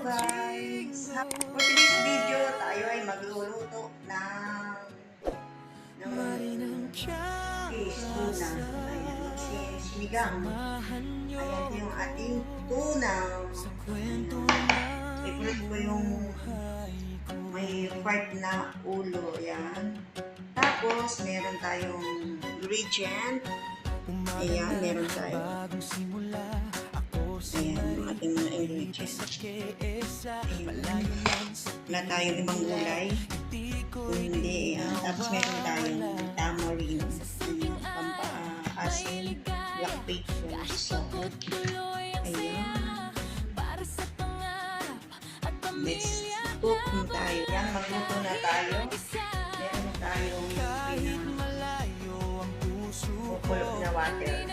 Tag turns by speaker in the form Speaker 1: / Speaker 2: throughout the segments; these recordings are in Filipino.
Speaker 1: guys! For today's video, tayo ay magluluto ng fish tuna. Ayan, sinigang. Ayan yung ating tuna. Favorite ko yung may part na ulo. Ayan. Tapos, meron tayong ingredient. Ayan, meron tayong ayan, yung ating mga ingredients. Ayan. Wala tayong ibang gulay. Kung hindi, ayan. Tapos meron tayong tamarind. Pampaasin, black pepper. So, ayan. Let's cook na tayo. Yan, magluto na tayo. Meron tayong kukulo na water.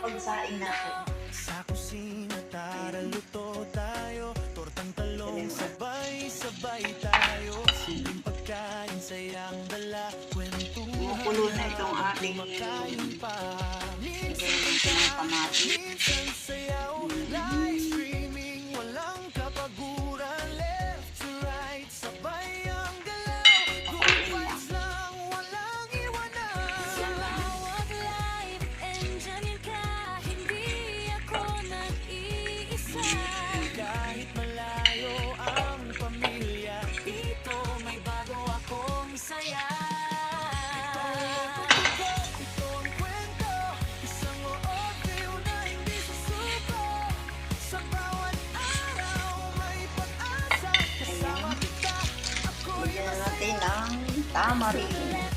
Speaker 1: Pagsaing natin.
Speaker 2: Sa kusina tara luto tayo, tortang talong sabay-sabay tayo. Simpleng pagkain sayang dala, kwentuhan.
Speaker 1: Kumukulo na itong ating
Speaker 2: minsan sayaw, live streaming, walang kapaguran. Left to right, sabay ang galaw. Good vibes lang, walang iwanan. Sa bawat live, enjoyin ka, hindi ako nag-iisa. Kahit malayo ang pamilya, dito may bago akong saya.
Speaker 1: Natin ng tamarind.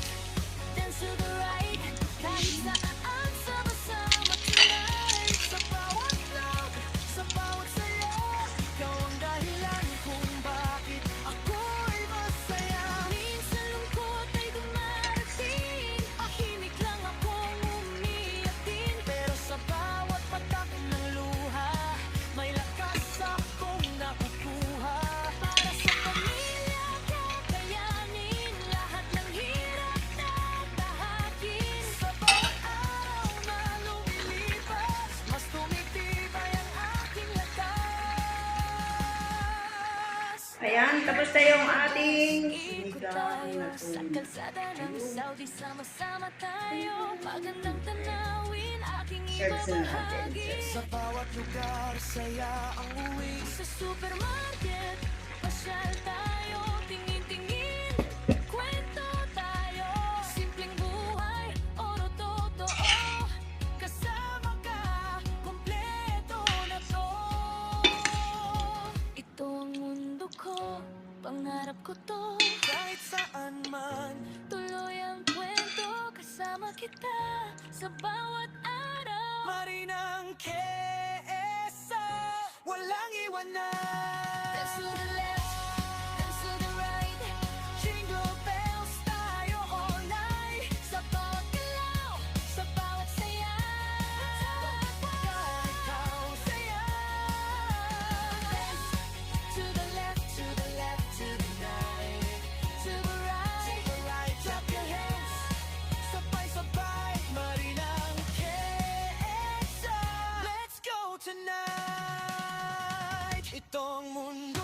Speaker 1: Ayan, tapos na yung ating sinigang na
Speaker 3: sa kalsada ng Saudi, sama-sama tayo. Magandang tanawin, aking ibabahagi.
Speaker 2: Sa bawat lugar, saya ang uwi.
Speaker 3: Sa supermarket, pasyal tayo. Tingin-tingin, kwento tayo. Simpleng buhay, oro totoo. Kasama ka, kompleto na to. Ito ang mundo ko, pangarap ko to.
Speaker 2: Kahit saan man,
Speaker 3: Tuloy ang kwento, kasama kita sa bawat araw.
Speaker 2: Marinang KSA, walang iwanan.
Speaker 3: Dance to the left, dance to the right.
Speaker 2: Jingle bells tayo all night.
Speaker 3: Sa bawat galaw, sa bawat saya.
Speaker 2: Kahit ikaw saya.
Speaker 3: Dance to the left, to the left, to the right. To the right,
Speaker 2: Clap your hands, sabay-sabay. Marinang KSA, let's go tonight. Itong mundo